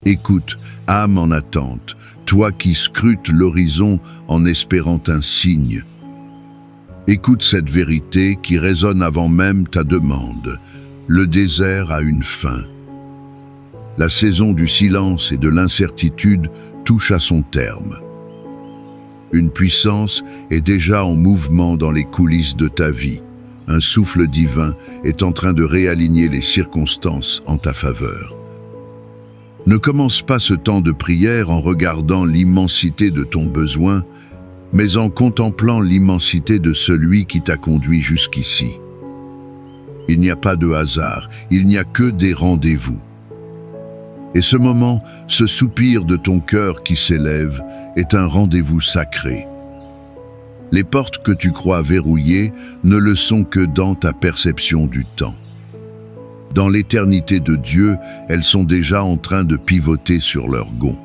Écoute, âme en attente, toi qui scrutes l'horizon en espérant un signe. Écoute cette vérité qui résonne avant même ta demande. Le désert a une fin. La saison du silence et de l'incertitude touche à son terme. Une puissance est déjà en mouvement dans les coulisses de ta vie. Un souffle divin est en train de réaligner les circonstances en ta faveur. Ne commence pas ce temps de prière en regardant l'immensité de ton besoin, mais en contemplant l'immensité de celui qui t'a conduit jusqu'ici. Il n'y a pas de hasard, il n'y a que des rendez-vous. Et ce moment, ce soupir de ton cœur qui s'élève, est un rendez-vous sacré. Les portes que tu crois verrouillées ne le sont que dans ta perception du temps. Dans l'éternité de Dieu, elles sont déjà en train de pivoter sur leur gonds.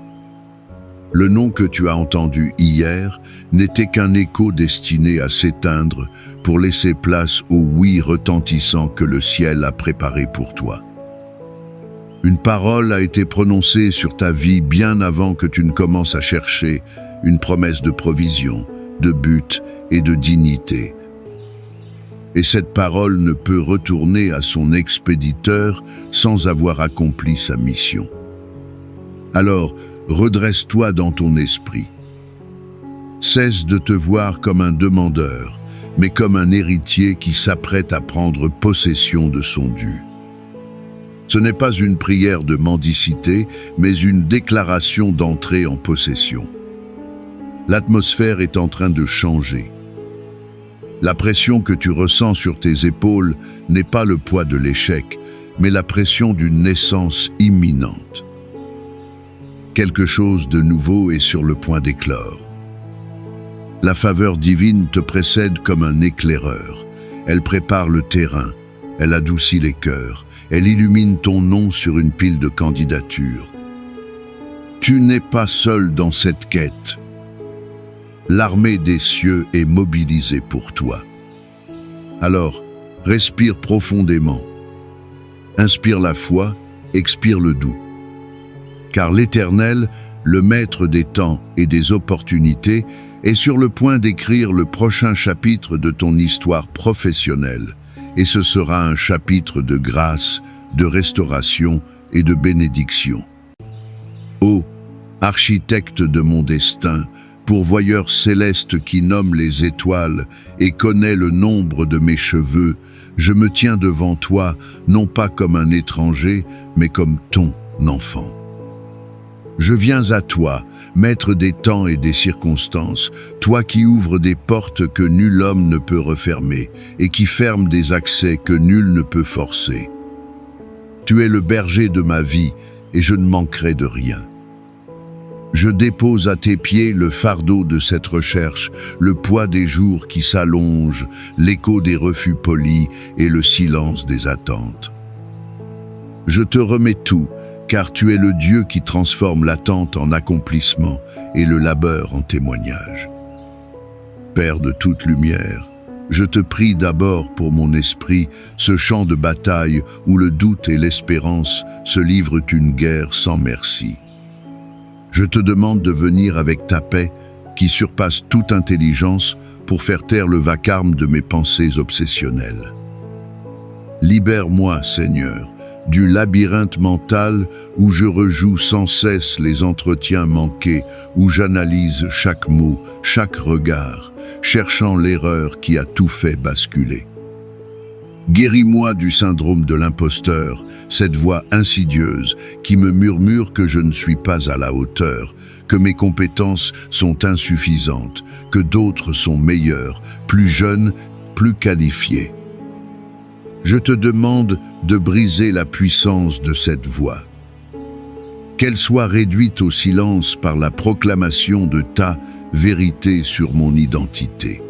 Le nom que tu as entendu hier n'était qu'un écho destiné à s'éteindre pour laisser place au oui retentissant que le ciel a préparé pour toi. Une parole a été prononcée sur ta vie bien avant que tu ne commences à chercher, une promesse de provision, de but et de dignité. Et cette parole ne peut retourner à son expéditeur sans avoir accompli sa mission. Alors, redresse-toi dans ton esprit. Cesse de te voir comme un demandeur, mais comme un héritier qui s'apprête à prendre possession de son dû. Ce n'est pas une prière de mendicité, mais une déclaration d'entrée en possession. L'atmosphère est en train de changer. La pression que tu ressens sur tes épaules n'est pas le poids de l'échec, mais la pression d'une naissance imminente. Quelque chose de nouveau est sur le point d'éclore. La faveur divine te précède comme un éclaireur. Elle prépare le terrain, elle adoucit les cœurs, elle illumine ton nom sur une pile de candidatures. Tu n'es pas seul dans cette quête. L'armée des cieux est mobilisée pour toi. Alors, respire profondément. Inspire la foi, expire le doux. Car l'Éternel, le maître des temps et des opportunités, est sur le point d'écrire le prochain chapitre de ton histoire professionnelle. Et ce sera un chapitre de grâce, de restauration et de bénédiction. Ô architecte de mon destin, pourvoyeur céleste qui nomme les étoiles et connaît le nombre de mes cheveux, je me tiens devant toi, non pas comme un étranger, mais comme ton enfant. Je viens à toi, maître des temps et des circonstances, toi qui ouvres des portes que nul homme ne peut refermer et qui ferme des accès que nul ne peut forcer. Tu es le berger de ma vie et je ne manquerai de rien. Je dépose à tes pieds le fardeau de cette recherche, le poids des jours qui s'allongent, l'écho des refus polis et le silence des attentes. Je te remets tout, car tu es le Dieu qui transforme l'attente en accomplissement et le labeur en témoignage. Père de toute lumière, je te prie d'abord pour mon esprit, ce champ de bataille où le doute et l'espérance se livrent une guerre sans merci. Je te demande de venir avec ta paix qui surpasse toute intelligence pour faire taire le vacarme de mes pensées obsessionnelles. Libère-moi, Seigneur, du labyrinthe mental où je rejoue sans cesse les entretiens manqués, où j'analyse chaque mot, chaque regard, cherchant l'erreur qui a tout fait basculer. Guéris-moi du syndrome de l'imposteur, cette voix insidieuse qui me murmure que je ne suis pas à la hauteur, que mes compétences sont insuffisantes, que d'autres sont meilleurs, plus jeunes, plus qualifiés. Je te demande de briser la puissance de cette voix. Qu'elle soit réduite au silence par la proclamation de ta vérité sur mon identité.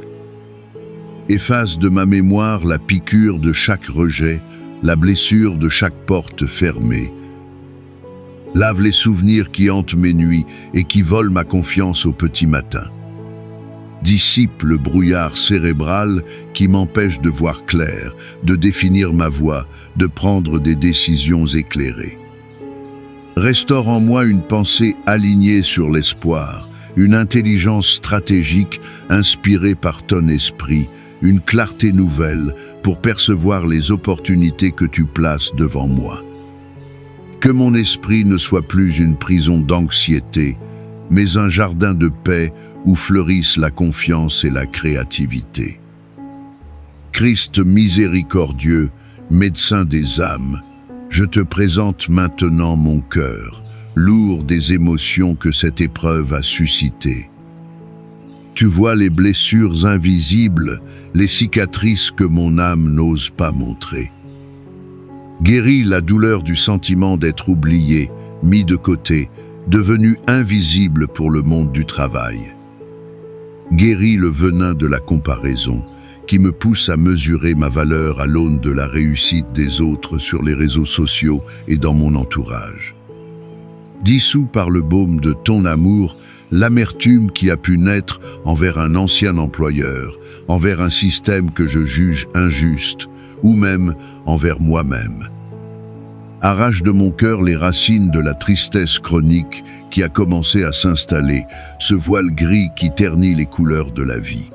Efface de ma mémoire la piqûre de chaque rejet, la blessure de chaque porte fermée. Lave les souvenirs qui hantent mes nuits et qui volent ma confiance au petit matin. Dissipe le brouillard cérébral qui m'empêche de voir clair, de définir ma voie, de prendre des décisions éclairées. Restaure en moi une pensée alignée sur l'espoir, une intelligence stratégique inspirée par ton esprit, une clarté nouvelle pour percevoir les opportunités que tu places devant moi. Que mon esprit ne soit plus une prison d'anxiété, mais un jardin de paix où fleurissent la confiance et la créativité. Christ miséricordieux, médecin des âmes, je te présente maintenant mon cœur, lourd des émotions que cette épreuve a suscitées. Tu vois les blessures invisibles, les cicatrices que mon âme n'ose pas montrer. Guéris la douleur du sentiment d'être oublié, mis de côté, devenu invisible pour le monde du travail. Guéris le venin de la comparaison, qui me pousse à mesurer ma valeur à l'aune de la réussite des autres sur les réseaux sociaux et dans mon entourage. Dissous par le baume de ton amour, l'amertume qui a pu naître envers un ancien employeur, envers un système que je juge injuste, ou même envers moi-même. Arrache de mon cœur les racines de la tristesse chronique qui a commencé à s'installer, ce voile gris qui ternit les couleurs de la vie.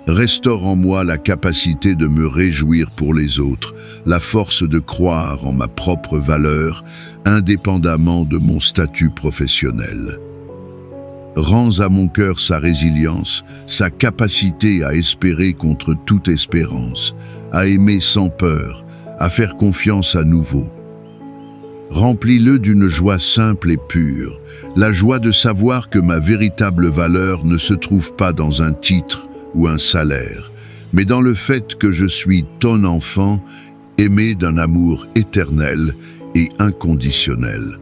Restaure en moi la capacité de me réjouir pour les autres, la force de croire en ma propre valeur, indépendamment de mon statut professionnel. Rends à mon cœur sa résilience, sa capacité à espérer contre toute espérance, à aimer sans peur, à faire confiance à nouveau. Remplis-le d'une joie simple et pure, la joie de savoir que ma véritable valeur ne se trouve pas dans un titre ou un salaire, mais dans le fait que je suis ton enfant, aimé d'un amour éternel et inconditionnel.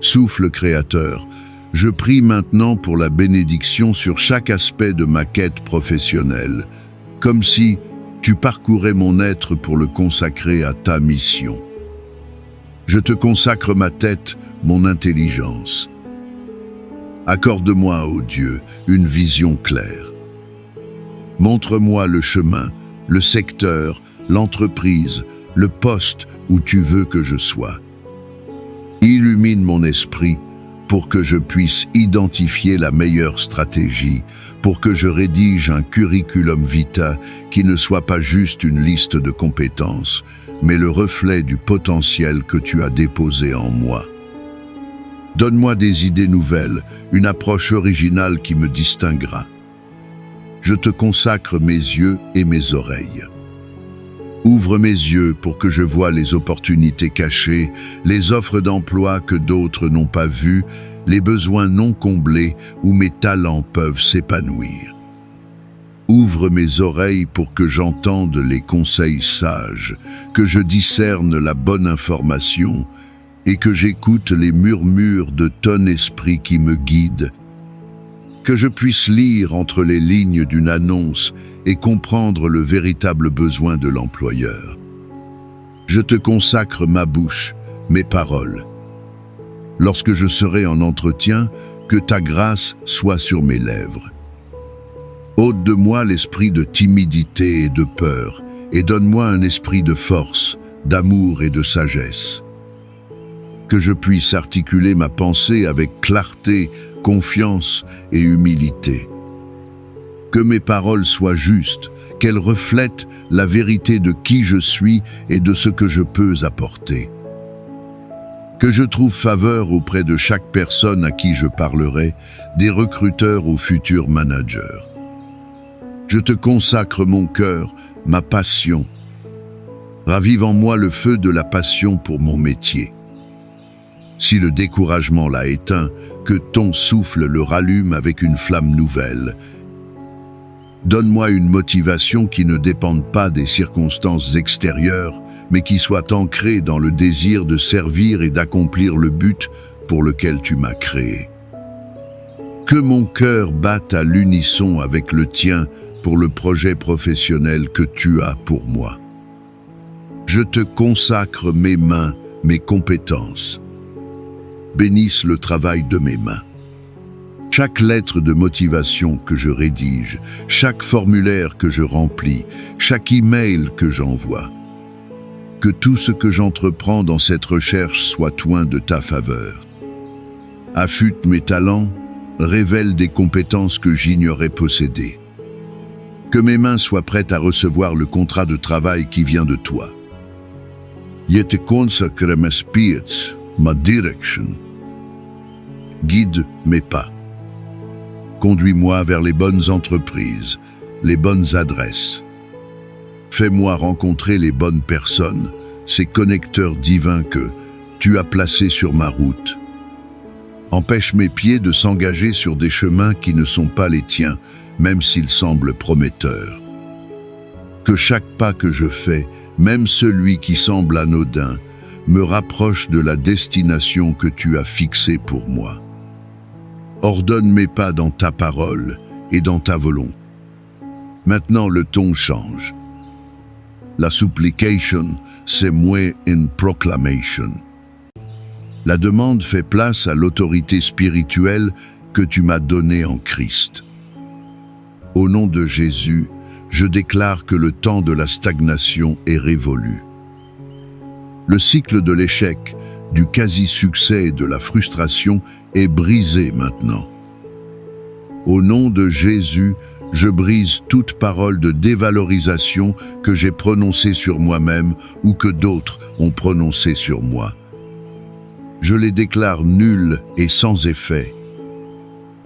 Souffle créateur, je prie maintenant pour la bénédiction sur chaque aspect de ma quête professionnelle, comme si tu parcourais mon être pour le consacrer à ta mission. Je te consacre ma tête, mon intelligence. Accorde-moi, ô Dieu, une vision claire. Montre-moi le chemin, le secteur, l'entreprise, le poste où tu veux que je sois. Illumine mon esprit pour que je puisse identifier la meilleure stratégie, pour que je rédige un curriculum vitae qui ne soit pas juste une liste de compétences, mais le reflet du potentiel que tu as déposé en moi. Donne-moi des idées nouvelles, une approche originale qui me distinguera. Je te consacre mes yeux et mes oreilles. Ouvre mes yeux pour que je voie les opportunités cachées, les offres d'emploi que d'autres n'ont pas vues, les besoins non comblés où mes talents peuvent s'épanouir. Ouvre mes oreilles pour que j'entende les conseils sages, que je discerne la bonne information et que j'écoute les murmures de ton esprit qui me guide, que je puisse lire entre les lignes d'une annonce et comprendre le véritable besoin de l'employeur. Je te consacre ma bouche, mes paroles. Lorsque je serai en entretien, que ta grâce soit sur mes lèvres. Ôte de moi l'esprit de timidité et de peur, et donne-moi un esprit de force, d'amour et de sagesse. Que je puisse articuler ma pensée avec clarté, confiance et humilité. Que mes paroles soient justes, qu'elles reflètent la vérité de qui je suis et de ce que je peux apporter. Que je trouve faveur auprès de chaque personne à qui je parlerai, des recruteurs aux futurs managers. Je te consacre mon cœur, ma passion. Ravive en moi le feu de la passion pour mon métier. Si le découragement l'a éteint, que ton souffle le rallume avec une flamme nouvelle. Donne-moi une motivation qui ne dépende pas des circonstances extérieures, mais qui soit ancrée dans le désir de servir et d'accomplir le but pour lequel tu m'as créé. Que mon cœur batte à l'unisson avec le tien pour le projet professionnel que tu as pour moi. Je te consacre mes mains, mes compétences. Bénisse le travail de mes mains. Chaque lettre de motivation que je rédige, chaque formulaire que je remplis, chaque email que j'envoie. Que tout ce que j'entreprends dans cette recherche soit oint de ta faveur. Affûte mes talents, révèle des compétences que j'ignorais posséder. Que mes mains soient prêtes à recevoir le contrat de travail qui vient de toi. Je te consacre mes spirits, ma direction. Guide mes pas. Conduis-moi vers les bonnes entreprises, les bonnes adresses. Fais-moi rencontrer les bonnes personnes, ces connecteurs divins que tu as placés sur ma route. Empêche mes pieds de s'engager sur des chemins qui ne sont pas les tiens, même s'ils semblent prometteurs. Que chaque pas que je fais, même celui qui semble anodin, me rapproche de la destination que tu as fixée pour moi. Ordonne mes pas dans ta parole et dans ta volonté. Maintenant le ton change. La supplication, c'est moins une proclamation. La demande fait place à l'autorité spirituelle que tu m'as donnée en Christ. Au nom de Jésus, je déclare que le temps de la stagnation est révolu. Le cycle de l'échec, du quasi-succès et de la frustration est brisé maintenant. Au nom de Jésus, je brise toute parole de dévalorisation que j'ai prononcée sur moi-même ou que d'autres ont prononcée sur moi. Je les déclare nulles et sans effet.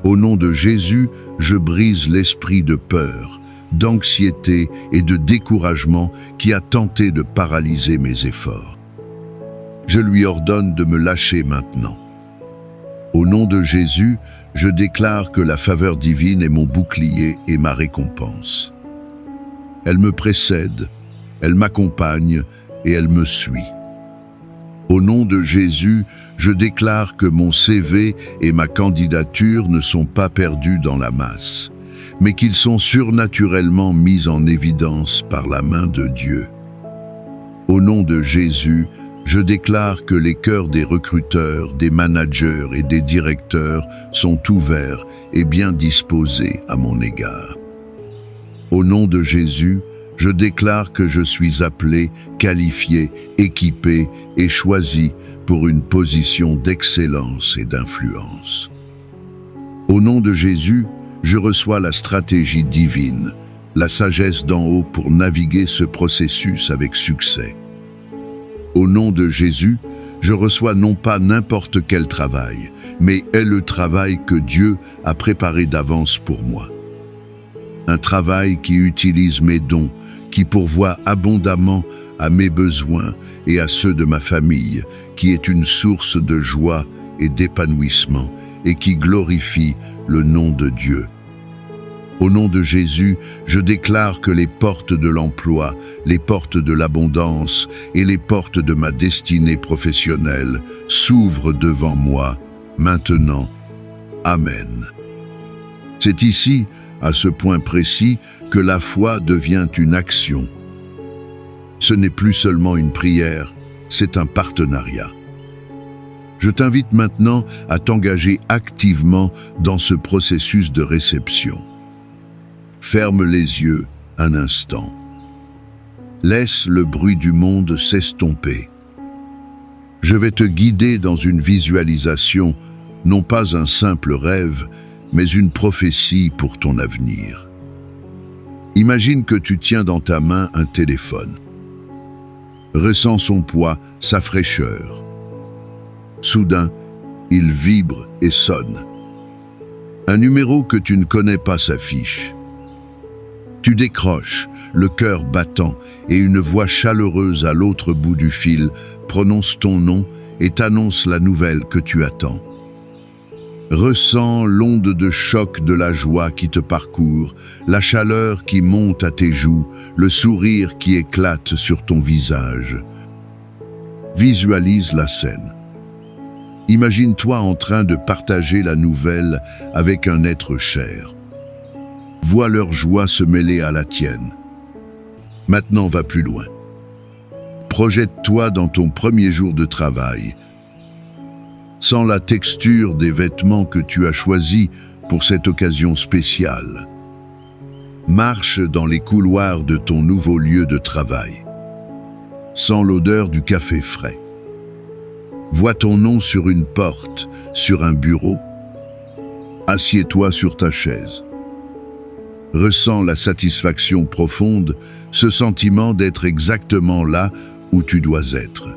Au nom de Jésus, je brise l'esprit de peur, d'anxiété et de découragement qui a tenté de paralyser mes efforts. Je lui ordonne de me lâcher maintenant. Au nom de Jésus, je déclare que la faveur divine est mon bouclier et ma récompense. Elle me précède, elle m'accompagne et elle me suit. Au nom de Jésus, je déclare que mon CV et ma candidature ne sont pas perdus dans la masse, mais qu'ils sont surnaturellement mis en évidence par la main de Dieu. Au nom de Jésus, je déclare que les cœurs des recruteurs, des managers et des directeurs sont ouverts et bien disposés à mon égard. Au nom de Jésus, je déclare que je suis appelé, qualifié, équipé et choisi pour une position d'excellence et d'influence. Au nom de Jésus, je reçois la stratégie divine, la sagesse d'en haut pour naviguer ce processus avec succès. Au nom de Jésus, je reçois non pas n'importe quel travail, mais est le travail que Dieu a préparé d'avance pour moi. Un travail qui utilise mes dons, qui pourvoit abondamment à mes besoins et à ceux de ma famille, qui est une source de joie et d'épanouissement et qui glorifie le nom de Dieu. Au nom de Jésus, je déclare que les portes de l'emploi, les portes de l'abondance et les portes de ma destinée professionnelle s'ouvrent devant moi, maintenant. Amen. C'est ici, à ce point précis, que la foi devient une action. Ce n'est plus seulement une prière, c'est un partenariat. Je t'invite maintenant à t'engager activement dans ce processus de réception. Ferme les yeux un instant. Laisse le bruit du monde s'estomper. Je vais te guider dans une visualisation, non pas un simple rêve, mais une prophétie pour ton avenir. Imagine que tu tiens dans ta main un téléphone. Ressens son poids, sa fraîcheur. Soudain, il vibre et sonne. Un numéro que tu ne connais pas s'affiche. Tu décroches, le cœur battant, et une voix chaleureuse à l'autre bout du fil prononce ton nom et t'annonce la nouvelle que tu attends. Ressens l'onde de choc de la joie qui te parcourt, la chaleur qui monte à tes joues, le sourire qui éclate sur ton visage. Visualise la scène. Imagine-toi en train de partager la nouvelle avec un être cher. Vois leur joie se mêler à la tienne. Maintenant, va plus loin. Projette-toi dans ton premier jour de travail. Sens la texture des vêtements que tu as choisis pour cette occasion spéciale. Marche dans les couloirs de ton nouveau lieu de travail. sens l'odeur du café frais. Vois ton nom sur une porte, sur un bureau. Assieds-toi sur ta chaise. Ressens la satisfaction profonde, ce sentiment d'être exactement là où tu dois être.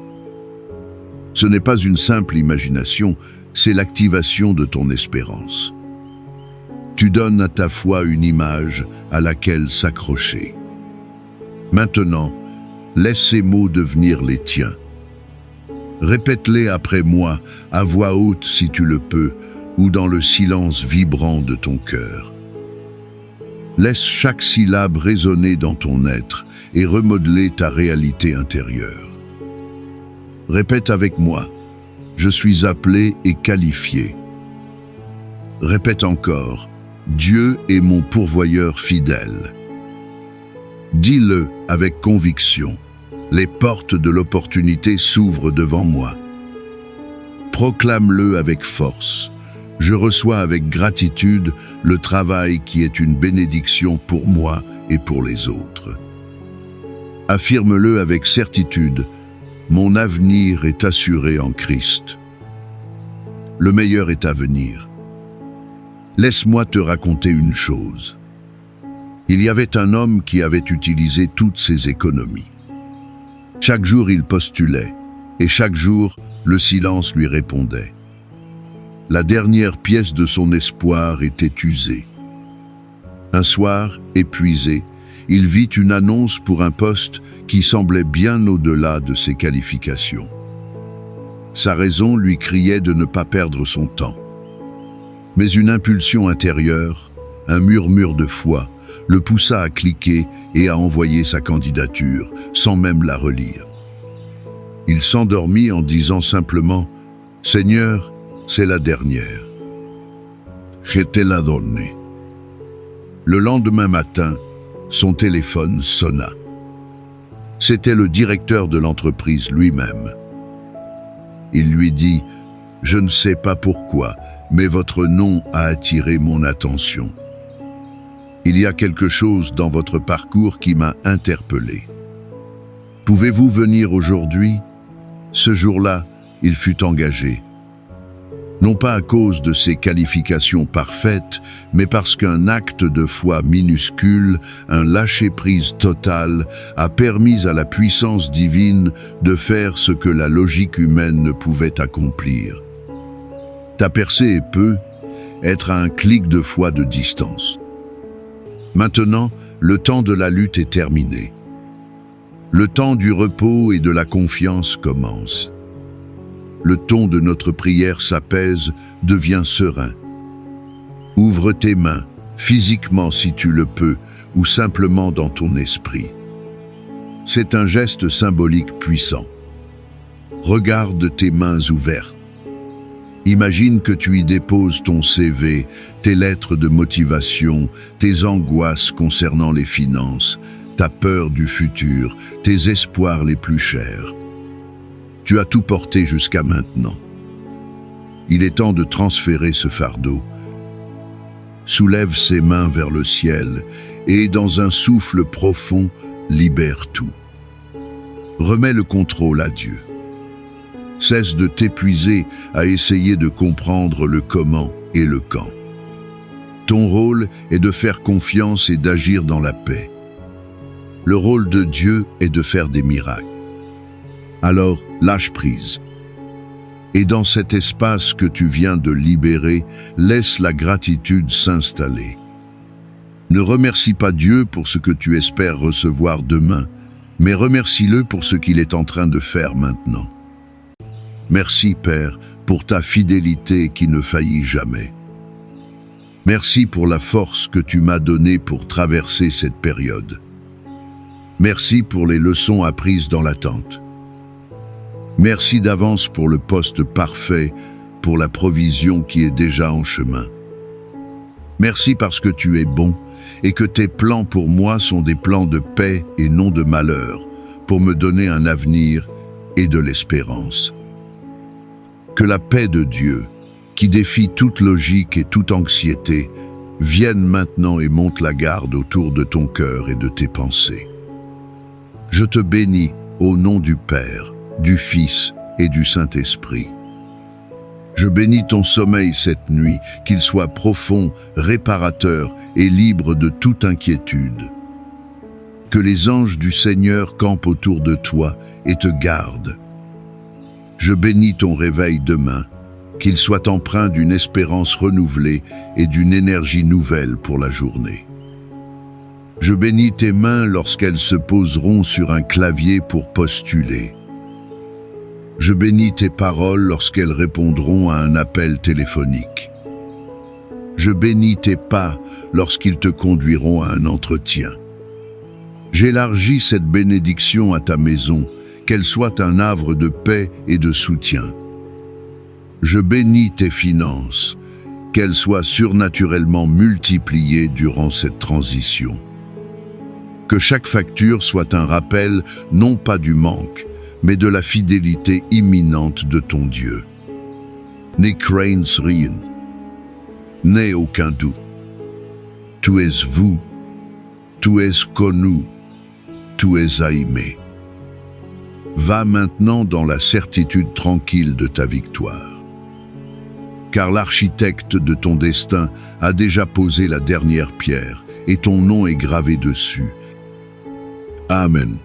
Ce n'est pas une simple imagination, c'est l'activation de ton espérance. Tu donnes à ta foi une image à laquelle s'accrocher. Maintenant, laisse ces mots devenir les tiens. Répète-les après moi, à voix haute si tu le peux, ou dans le silence vibrant de ton cœur. Laisse chaque syllabe résonner dans ton être et remodeler ta réalité intérieure. Répète avec moi, je suis appelé et qualifié. Répète encore, Dieu est mon pourvoyeur fidèle. Dis-le avec conviction, les portes de l'opportunité s'ouvrent devant moi. Proclame-le avec force, je reçois avec gratitude le travail qui est une bénédiction pour moi et pour les autres. Affirme-le avec certitude, mon avenir est assuré en Christ. Le meilleur est à venir. Laisse-moi te raconter une chose. Il y avait un homme qui avait utilisé toutes ses économies. Chaque jour il postulait, et chaque jour le silence lui répondait. La dernière pièce de son espoir était usée. Un soir, épuisé, il vit une annonce pour un poste qui semblait bien au-delà de ses qualifications. Sa raison lui criait de ne pas perdre son temps. Mais une impulsion intérieure, un murmure de foi, le poussa à cliquer et à envoyer sa candidature, sans même la relire. Il s'endormit en disant simplement « Seigneur, c'est la dernière. » Je te la donne. Le lendemain matin, son téléphone sonna. C'était le directeur de l'entreprise lui-même. Il lui dit « Je ne sais pas pourquoi, mais votre nom a attiré mon attention. Il y a quelque chose dans votre parcours qui m'a interpellé. Pouvez-vous venir aujourd'hui ?» Ce jour-là, il fut engagé. Non pas à cause de ses qualifications parfaites, mais parce qu'un acte de foi minuscule, un lâcher-prise total, a permis à la puissance divine de faire ce que la logique humaine ne pouvait accomplir. Ta percée est peu, être à un clic de foi de distance. Maintenant, le temps de la lutte est terminé. Le temps du repos et de la confiance commence. Le ton de notre prière s'apaise, devient serein. Ouvre tes mains, physiquement si tu le peux, ou simplement dans ton esprit. C'est un geste symbolique puissant. Regarde tes mains ouvertes. Imagine que tu y déposes ton CV, tes lettres de motivation, tes angoisses concernant les finances, ta peur du futur, tes espoirs les plus chers. Tu as tout porté jusqu'à maintenant. Il est temps de transférer ce fardeau. Soulève ses mains vers le ciel et, dans un souffle profond, libère tout. Remets le contrôle à Dieu. Cesse de t'épuiser à essayer de comprendre le comment et le quand. Ton rôle est de faire confiance et d'agir dans la paix. Le rôle de Dieu est de faire des miracles. Alors, lâche prise. Et dans cet espace que tu viens de libérer, laisse la gratitude s'installer. Ne remercie pas Dieu pour ce que tu espères recevoir demain, mais remercie-le pour ce qu'il est en train de faire maintenant. Merci, Père, pour ta fidélité qui ne faillit jamais. Merci pour la force que tu m'as donnée pour traverser cette période. Merci pour les leçons apprises dans l'attente. Merci d'avance pour le poste parfait, pour la provision qui est déjà en chemin. Merci parce que tu es bon et que tes plans pour moi sont des plans de paix et non de malheur, pour me donner un avenir et de l'espérance. Que la paix de Dieu, qui défie toute logique et toute anxiété, vienne maintenant et monte la garde autour de ton cœur et de tes pensées. Je te bénis, au nom du Père, du Fils et du Saint-Esprit. Je bénis ton sommeil cette nuit, qu'il soit profond, réparateur et libre de toute inquiétude. Que les anges du Seigneur campent autour de toi et te gardent. Je bénis ton réveil demain, qu'il soit empreint d'une espérance renouvelée et d'une énergie nouvelle pour la journée. Je bénis tes mains lorsqu'elles se poseront sur un clavier pour postuler. Je bénis tes paroles lorsqu'elles répondront à un appel téléphonique. Je bénis tes pas lorsqu'ils te conduiront à un entretien. J'élargis cette bénédiction à ta maison, qu'elle soit un havre de paix et de soutien. Je bénis tes finances, qu'elles soient surnaturellement multipliées durant cette transition. Que chaque facture soit un rappel non pas du manque, mais de la fidélité imminente de ton Dieu. Ne crains rien, n'aie aucun doute. Tu es vous, tu es connu, tu es aimé. Va maintenant dans la certitude tranquille de ta victoire. Car l'architecte de ton destin a déjà posé la dernière pierre et ton nom est gravé dessus. Amen.